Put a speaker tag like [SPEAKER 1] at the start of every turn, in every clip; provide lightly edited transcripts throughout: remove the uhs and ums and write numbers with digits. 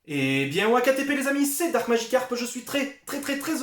[SPEAKER 1] Et bien WakaTP les amis, c'est Dark Magikarp, je suis très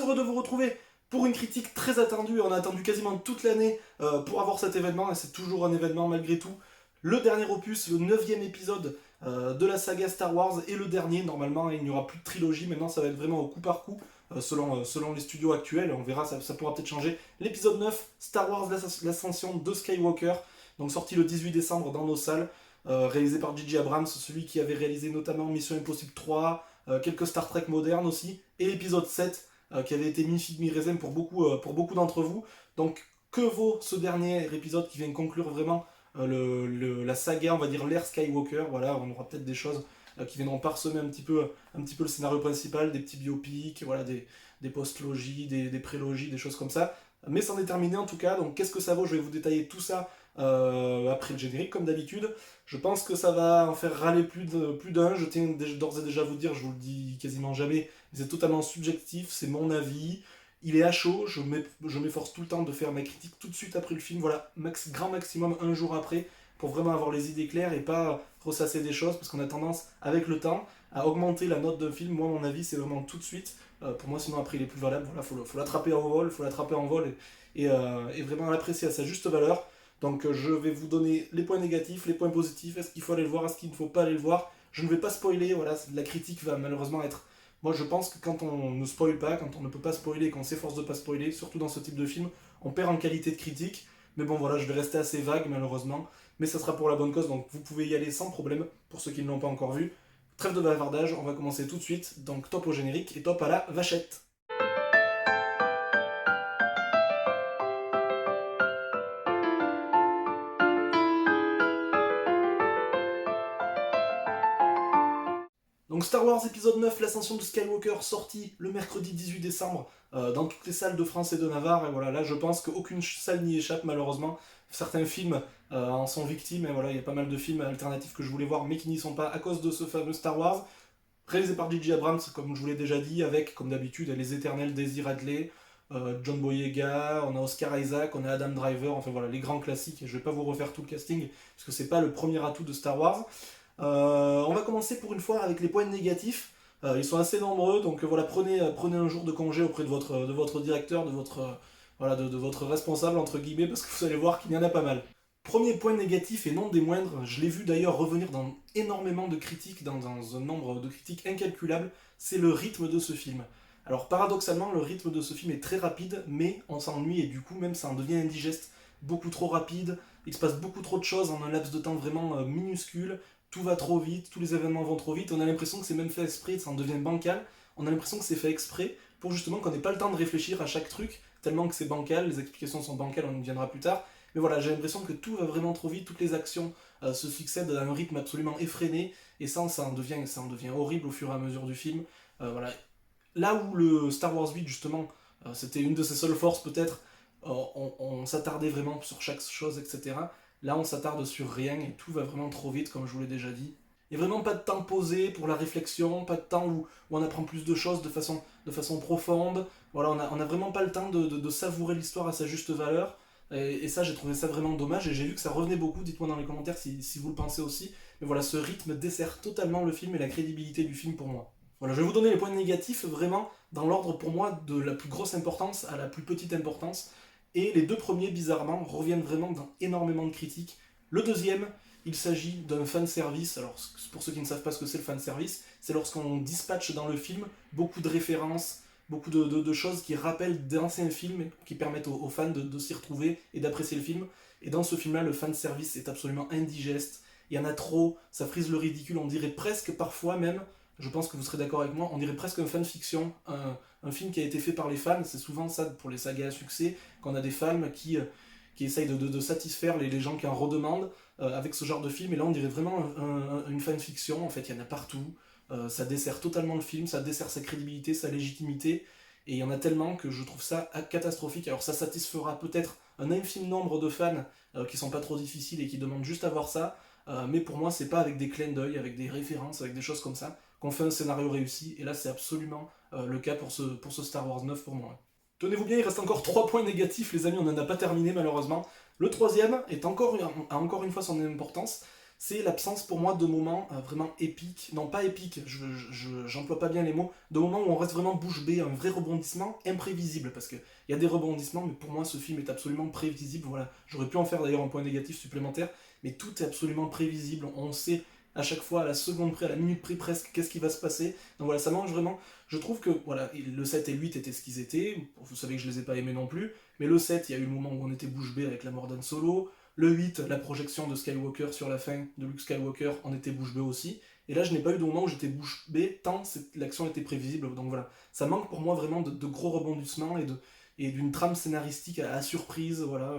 [SPEAKER 1] heureux de vous retrouver pour une critique très attendue. On a attendu quasiment toute l'année pour avoir cet événement, et c'est toujours un événement malgré tout. Le dernier opus, le 9ème épisode de la saga Star Wars, et le dernier normalement, il n'y aura plus de trilogie, maintenant ça va être vraiment au coup par coup, selon les studios actuels, on verra, ça pourra peut-être changer. L'épisode 9, Star Wars l'ascension de Skywalker, donc sorti le 18 décembre dans nos salles. Réalisé par J.J. Abrams, celui qui avait réalisé notamment Mission Impossible 3, quelques Star Trek modernes aussi, et l'épisode 7, qui avait été mi-figue mi-raisin pour beaucoup d'entre vous. Donc, que vaut ce dernier épisode qui vient conclure vraiment la saga, on va dire l'ère Skywalker. Voilà, on aura peut-être des choses qui viendront parsemer un petit peu le scénario principal, des petits biopics, voilà, des post-logies, des prélogies, des choses comme ça. Mais c'en est terminé en tout cas, donc qu'est-ce que ça vaut? Je vais vous détailler tout ça après le générique comme d'habitude. Je pense que ça va en faire râler plus d'un. Je tiens d'ores et déjà à vous dire, je vous le dis quasiment jamais, c'est totalement subjectif, c'est mon avis. Il est à chaud, je m'efforce tout le temps de faire ma critique tout de suite après le film, voilà, grand maximum un jour après, pour vraiment avoir les idées claires et pas ressasser des choses, parce qu'on a tendance, avec le temps, à augmenter la note d'un film. Moi, mon avis, c'est vraiment tout de suite. Pour moi, sinon après, il est plus valable. Voilà, faut l'attraper en vol, et vraiment l'apprécier à sa juste valeur. Donc je vais vous donner les points négatifs, les points positifs, est-ce qu'il faut aller le voir, est-ce qu'il ne faut pas aller le voir. Je ne vais pas spoiler, voilà, la critique va malheureusement être... Moi je pense que quand on ne spoil pas, quand on ne peut pas spoiler, qu'on s'efforce de ne pas spoiler, surtout dans ce type de film, on perd en qualité de critique. Mais bon voilà, je vais rester assez vague malheureusement, mais ça sera pour la bonne cause, donc vous pouvez y aller sans problème, pour ceux qui ne l'ont pas encore vu. Trêve de bavardage, on va commencer tout de suite, donc top au générique et top à la vachette. Donc Star Wars épisode 9, l'ascension de Skywalker, sorti le mercredi 18 décembre dans toutes les salles de France et de Navarre. Et voilà, là je pense qu'aucune salle n'y échappe malheureusement. Certains films en sont victimes, et voilà, il y a pas mal de films alternatifs que je voulais voir mais qui n'y sont pas à cause de ce fameux Star Wars. Réalisé par J.J. Abrams, comme je vous l'ai déjà dit, avec, comme d'habitude, les éternels Daisy Radley, John Boyega, on a Oscar Isaac, on a Adam Driver, enfin voilà, les grands classiques. Je vais pas vous refaire tout le casting, parce que c'est pas le premier atout de Star Wars. On va commencer pour une fois avec les points négatifs. Ils sont assez nombreux, donc voilà, prenez un jour de congé auprès de votre directeur, voilà, de votre responsable, entre guillemets, parce que vous allez voir qu'il y en a pas mal. Premier point négatif et non des moindres, je l'ai vu d'ailleurs revenir dans énormément de critiques, dans un nombre de critiques incalculable, c'est le rythme de ce film. Alors paradoxalement, le rythme de ce film est très rapide, mais on s'ennuie et du coup même ça en devient indigeste, beaucoup trop rapide, il se passe beaucoup trop de choses en un laps de temps vraiment minuscule, tout va trop vite, tous les événements vont trop vite, on a l'impression que c'est même fait exprès, ça en devient bancal, on a l'impression que c'est fait exprès pour justement qu'on n'ait pas le temps de réfléchir à chaque truc, tellement que c'est bancal, les explications sont bancales, on y viendra plus tard, mais voilà, j'ai l'impression que tout va vraiment trop vite, toutes les actions se succèdent à un rythme absolument effréné, et ça en devient horrible au fur et à mesure du film. Voilà. Là où le Star Wars 8, justement, c'était une de ses seules forces peut-être, on s'attardait vraiment sur chaque chose, etc. Là, on s'attarde sur rien et tout va vraiment trop vite, comme je vous l'ai déjà dit. Il n'y a vraiment pas de temps posé pour la réflexion, pas de temps où on apprend plus de choses de façon profonde. Voilà, on a vraiment pas le temps de savourer l'histoire à sa juste valeur. Et ça, j'ai trouvé ça vraiment dommage et j'ai vu que ça revenait beaucoup. Dites-moi dans les commentaires si vous le pensez aussi. Mais voilà, ce rythme dessert totalement le film et la crédibilité du film pour moi. Voilà, je vais vous donner les points négatifs vraiment dans l'ordre pour moi de la plus grosse importance à la plus petite importance. Et les deux premiers, bizarrement, reviennent vraiment dans énormément de critiques. Le deuxième, il s'agit d'un fanservice. Alors, pour ceux qui ne savent pas ce que c'est le fanservice, c'est lorsqu'on dispatche dans le film beaucoup de références, beaucoup de choses qui rappellent d'anciens films, qui permettent aux fans de s'y retrouver et d'apprécier le film. Et dans ce film-là, le fanservice est absolument indigeste. Il y en a trop, ça frise le ridicule, on dirait presque parfois même, je pense que vous serez d'accord avec moi, on dirait presque un fanfiction, un film qui a été fait par les fans. C'est souvent ça pour les sagas à succès, qu'on a des fans qui essayent de satisfaire les gens qui en redemandent avec ce genre de film. Et là, on dirait vraiment une fanfiction. En fait, il y en a partout. Ça dessert totalement le film, ça dessert sa crédibilité, sa légitimité. Et il y en a tellement que je trouve ça catastrophique. Alors, ça satisfera peut-être un infime nombre de fans qui sont pas trop difficiles et qui demandent juste à voir ça. Mais pour moi, c'est pas avec des clins d'œil, avec des références, avec des choses comme ça qu'on fait un scénario réussi. Et là, c'est absolument le cas pour ce Star Wars 9 pour moi. Tenez-vous bien, il reste encore 3 points négatifs, les amis, on n'en a pas terminé malheureusement. Le troisième a encore une fois son importance, c'est l'absence pour moi de moments vraiment épiques, non pas épiques, j'emploie pas bien les mots, de moments où on reste vraiment bouche bée, un vrai rebondissement imprévisible, parce qu'il y a des rebondissements, mais pour moi ce film est absolument prévisible, voilà. J'aurais pu en faire d'ailleurs un point négatif supplémentaire, mais tout est absolument prévisible, on sait à chaque fois, à la seconde près, à la minute près presque, qu'est-ce qui va se passer. Donc voilà, ça mange vraiment. Je trouve que voilà, le 7 et le 8 étaient ce qu'ils étaient, vous savez que je les ai pas aimés non plus, mais le 7, il y a eu le moment où on était bouche bée avec la mort d'Han Solo. Le 8, la projection de Skywalker sur la fin de Luke Skywalker, en était bouche bée aussi. Et là, je n'ai pas eu de moment où j'étais bouche bée tant l'action était prévisible. Donc voilà, ça manque pour moi vraiment de gros rebondissements et d'une trame scénaristique à surprise. Voilà,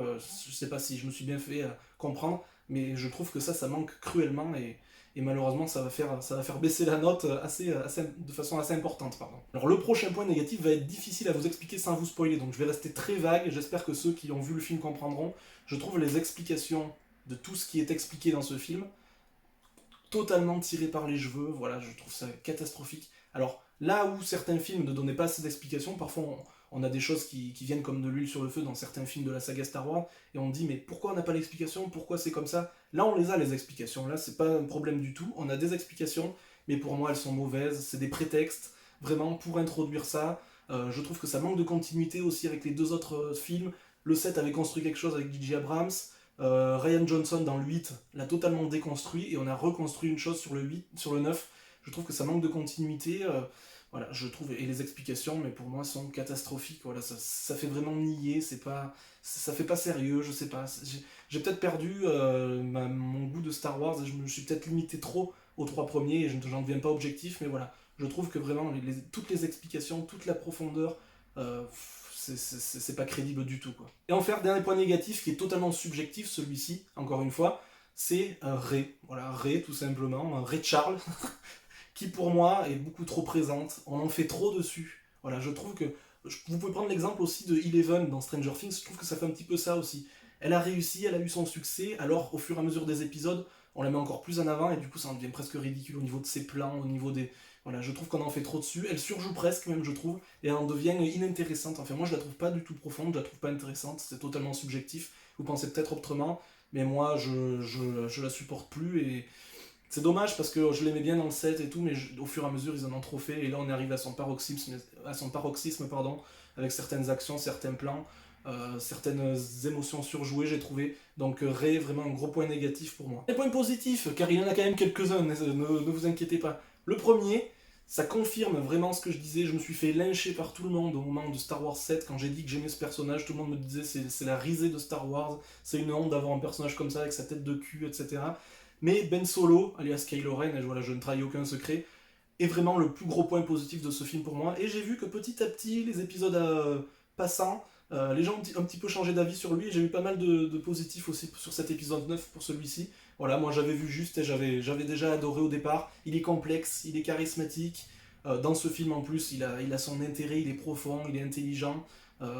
[SPEAKER 1] je sais pas si je me suis bien fait comprendre, mais je trouve que ça manque cruellement et malheureusement ça va faire baisser la note de façon assez importante. Pardon. Alors le prochain point négatif va être difficile à vous expliquer sans vous spoiler, donc je vais rester très vague, j'espère que ceux qui ont vu le film comprendront. Je trouve les explications de tout ce qui est expliqué dans ce film totalement tirées par les cheveux, voilà, je trouve ça catastrophique. Alors là où certains films ne donnaient pas assez d'explications, parfois on a des choses qui viennent comme de l'huile sur le feu dans certains films de la saga Star Wars, et on dit mais pourquoi on n'a pas l'explication, pourquoi c'est comme ça. Là on les a les explications, là c'est pas un problème du tout, on a des explications, mais pour moi elles sont mauvaises, c'est des prétextes, vraiment pour introduire ça. Je trouve que ça manque de continuité aussi avec les deux autres films. Le 7 avait construit quelque chose avec J.J. Abrams, Ryan Johnson dans le 8 l'a totalement déconstruit et on a reconstruit une chose sur le 8, sur le 9. Je trouve que ça manque de continuité. Voilà, je trouve, et les explications, mais pour moi, sont catastrophiques. Voilà, ça fait vraiment nier, ça fait pas sérieux, je sais pas. J'ai peut-être perdu mon goût de Star Wars et je me suis peut-être limité trop aux trois premiers et j'en deviens pas objectif, mais voilà, je trouve que vraiment toutes les explications, toute la profondeur, c'est pas crédible du tout, quoi. Et enfin, dernier point négatif qui est totalement subjectif, celui-ci, encore une fois, c'est Rey. Voilà, Rey, tout simplement, Rey Charles, qui pour moi est beaucoup trop présente. On en fait trop dessus. Voilà, je trouve que. Vous pouvez prendre l'exemple aussi de Eleven dans Stranger Things, je trouve que ça fait un petit peu ça aussi. Elle a réussi, elle a eu son succès, alors au fur et à mesure des épisodes, on la met encore plus en avant et du coup ça en devient presque ridicule au niveau de ses plans, au niveau des. Voilà, je trouve qu'on en fait trop dessus. Elle surjoue presque même, je trouve, et elle en devient inintéressante. Enfin, moi je la trouve pas du tout profonde, je la trouve pas intéressante, c'est totalement subjectif. Vous pensez peut-être autrement, mais moi je la supporte plus et c'est dommage parce que je l'aimais bien dans le set et tout, mais au fur et à mesure, ils en ont trop fait. Et là, on arrive à son paroxysme pardon, avec certaines actions, certains plans, certaines émotions surjouées, j'ai trouvé. Donc, Rey, vraiment un gros point négatif pour moi. Les points positifs, car il y en a quand même quelques-uns, ne vous inquiétez pas. Le premier, ça confirme vraiment ce que je disais. Je me suis fait lyncher par tout le monde au moment de Star Wars 7 quand j'ai dit que j'aimais ce personnage. Tout le monde me disait c'est la risée de Star Wars, c'est une honte d'avoir un personnage comme ça avec sa tête de cul, etc. Mais Ben Solo, alias Kylo Ren, et voilà, je ne trahis aucun secret, est vraiment le plus gros point positif de ce film pour moi. Et j'ai vu que petit à petit, les épisodes passant, les gens ont un petit peu changé d'avis sur lui. Et j'ai eu pas mal de positifs aussi sur cet épisode 9 pour celui-ci. Voilà, moi j'avais vu juste et j'avais déjà adoré au départ. Il est complexe, il est charismatique. Dans ce film en plus, il a son intérêt, il est profond, il est intelligent.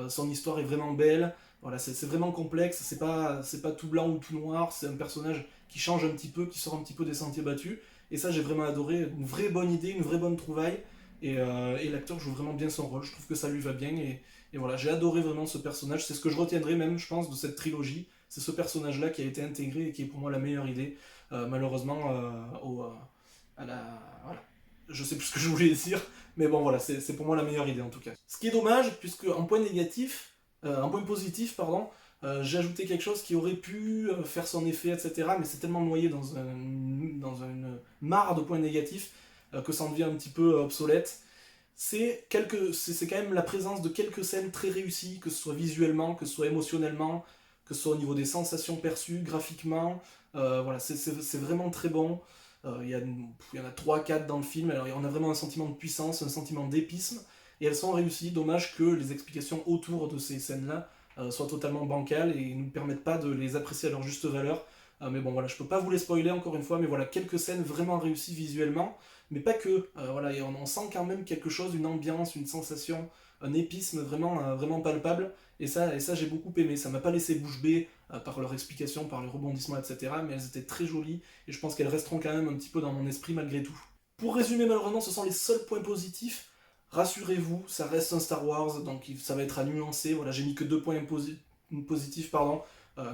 [SPEAKER 1] Son histoire est vraiment belle. Voilà, c'est vraiment complexe, c'est pas tout blanc ou tout noir, c'est un personnage qui change un petit peu, qui sort un petit peu des sentiers battus. Et ça, j'ai vraiment adoré. Une vraie bonne idée, une vraie bonne trouvaille. Et l'acteur joue vraiment bien son rôle. Je trouve que ça lui va bien. Et voilà, j'ai adoré vraiment ce personnage. C'est ce que je retiendrai même, je pense, de cette trilogie. C'est ce personnage-là qui a été intégré et qui est pour moi la meilleure idée. Malheureusement, à la. Voilà. Je sais plus ce que je voulais dire. Mais bon, voilà, c'est pour moi la meilleure idée en tout cas. Ce qui est dommage, puisque en point négatif, en point positif, pardon, j'ai ajouté quelque chose qui aurait pu faire son effet, etc. Mais c'est tellement noyé dans une mare de points négatifs que ça en devient un petit peu obsolète. C'est quand même la présence de quelques scènes très réussies, que ce soit visuellement, que ce soit émotionnellement, que ce soit au niveau des sensations perçues, graphiquement. Voilà, c'est vraiment très bon. Il y en a trois quatre dans le film, alors on a vraiment un sentiment de puissance, un sentiment d'épisme, et elles sont réussies. Dommage que les explications autour de ces scènes-là soient totalement bancales et ne nous permettent pas de les apprécier à leur juste valeur. Mais bon, voilà, je peux pas vous les spoiler encore une fois, mais voilà, quelques scènes vraiment réussies visuellement, mais pas que. Voilà, et on sent quand même quelque chose, une ambiance, une sensation, un épisme vraiment palpable, et ça j'ai beaucoup aimé. Ça m'a pas laissé bouche bée par leur explication, par les rebondissements, etc., mais elles étaient très jolies, et je pense qu'elles resteront quand même un petit peu dans mon esprit malgré tout. Pour résumer, malheureusement, ce sont les seuls points positifs. Rassurez-vous, ça reste un Star Wars, donc ça va être à nuancer. Voilà, j'ai mis que deux points positifs, pardon.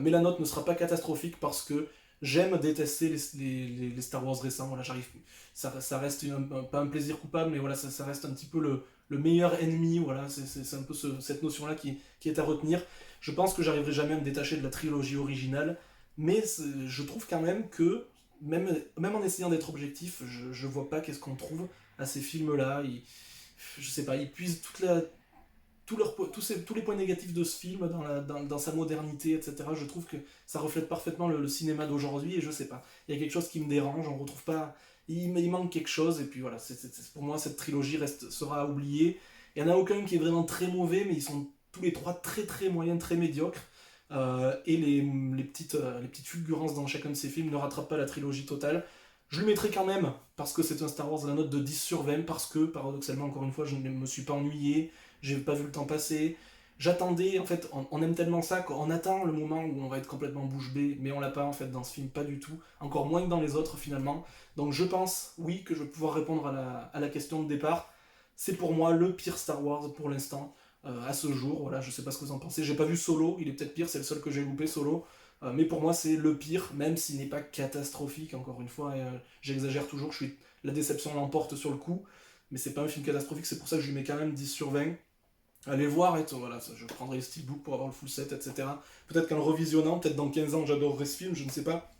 [SPEAKER 1] Mais la note ne sera pas catastrophique parce que J'aime détester les Star Wars récents, voilà, j'arrive, ça reste pas un plaisir coupable, mais voilà, ça reste un petit peu le meilleur ennemi, voilà, c'est un peu cette notion-là qui est à retenir. Je pense que j'arriverai jamais à me détacher de la trilogie originale, mais je trouve quand même que, même en essayant d'être objectif, je vois pas qu'est-ce qu'on trouve à ces films-là. Je sais pas, ils puisent tous les points négatifs de ce film dans sa modernité, etc. Je trouve que ça reflète parfaitement le cinéma d'aujourd'hui, et je sais pas. Il y a quelque chose qui me dérange, on retrouve pas. Il manque quelque chose, et puis voilà, pour moi, cette trilogie sera oubliée. Il n'y en a aucun qui est vraiment très mauvais, mais ils sont tous les trois très très moyens, très médiocres. Et les petites fulgurances dans chacun de ces films ne rattrapent pas la trilogie totale. Je le mettrai quand même, parce que c'est un Star Wars à la note de 10/20, parce que, paradoxalement, encore une fois, je ne me suis pas ennuyé, j'ai pas vu le temps passer. J'attendais, en fait, on aime tellement ça qu'on attend le moment où on va être complètement bouche bée, mais on l'a pas en fait dans ce film, pas du tout, encore moins que dans les autres finalement. Donc je pense, oui, que je vais pouvoir répondre à la question de départ. C'est pour moi le pire Star Wars pour l'instant, à ce jour. Voilà, je sais pas ce que vous en pensez. J'ai pas vu Solo, il est peut-être pire, c'est le seul que j'ai loupé, Solo. Mais pour moi, c'est le pire, même s'il n'est pas catastrophique, encore une fois. J'exagère toujours, la déception l'emporte sur le coup, mais c'est pas un film catastrophique, c'est pour ça que je lui mets quand même 10/20. Allez voir, et voilà, je prendrai le steelbook pour avoir le full set, etc. Peut-être qu'en le revisionnant, peut-être dans 15 ans, j'adorerai ce film, je ne sais pas.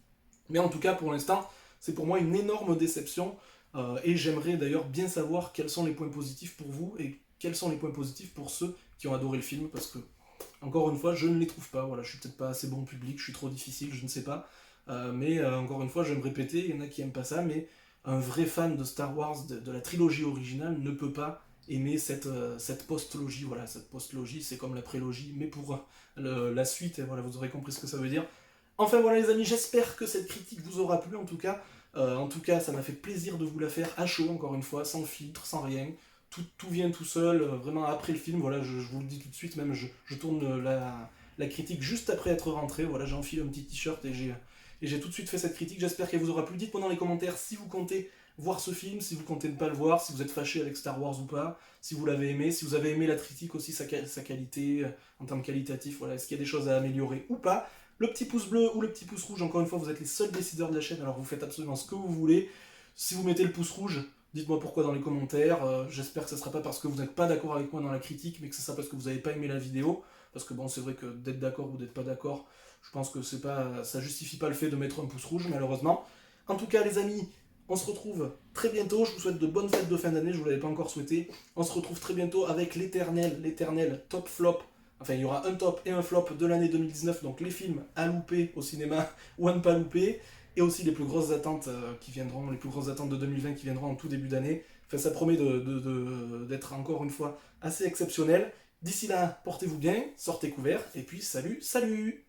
[SPEAKER 1] Mais en tout cas, pour l'instant, c'est pour moi une énorme déception. Et j'aimerais d'ailleurs bien savoir quels sont les points positifs pour vous et quels sont les points positifs pour ceux qui ont adoré le film, parce que, encore une fois, je ne les trouve pas. Voilà, je suis peut-être pas assez bon public, je suis trop difficile, je ne sais pas. Mais encore une fois, je vais me répéter, il y en a qui aiment pas ça, mais un vrai fan de Star Wars, de la trilogie originale, ne peut pas aimer cette postlogie. Voilà, cette postlogie, c'est comme la prélogie, mais pour la suite, et voilà, vous aurez compris ce que ça veut dire. Enfin voilà les amis, j'espère que cette critique vous aura plu en tout cas. En tout cas, ça m'a fait plaisir de vous la faire à chaud, encore une fois, sans filtre, sans rien. Tout vient tout seul, vraiment après le film. Voilà, je vous le dis tout de suite, même je tourne la critique juste après être rentré. Voilà, j'enfile un petit t-shirt et j'ai tout de suite fait cette critique. J'espère qu'elle vous aura plu. Dites-moi dans les commentaires si vous comptez voir ce film, si vous comptez ne pas le voir, si vous êtes fâché avec Star Wars ou pas, si vous l'avez aimé, si vous avez aimé la critique aussi, sa qualité, en termes qualitatifs. Voilà, est-ce qu'il y a des choses à améliorer ou pas. Le petit pouce bleu ou le petit pouce rouge, encore une fois, vous êtes les seuls décideurs de la chaîne, alors vous faites absolument ce que vous voulez. Si vous mettez le pouce rouge, dites-moi pourquoi dans les commentaires. J'espère que ce ne sera pas parce que vous n'êtes pas d'accord avec moi dans la critique, mais que ce sera parce que vous n'avez pas aimé la vidéo. Parce que bon, c'est vrai que d'être d'accord ou d'être pas d'accord, je pense que ça justifie pas le fait de mettre un pouce rouge, malheureusement. En tout cas, les amis, on se retrouve très bientôt. Je vous souhaite de bonnes fêtes de fin d'année, je ne vous l'avais pas encore souhaité. On se retrouve très bientôt avec l'éternel top flop. Enfin, il y aura un top et un flop de l'année 2019, donc les films à louper au cinéma ou à ne pas louper, et aussi les plus grosses attentes les plus grosses attentes de 2020 qui viendront en tout début d'année. Enfin, ça promet d'être encore une fois assez exceptionnel. D'ici là, portez-vous bien, sortez couverts, et puis salut, salut!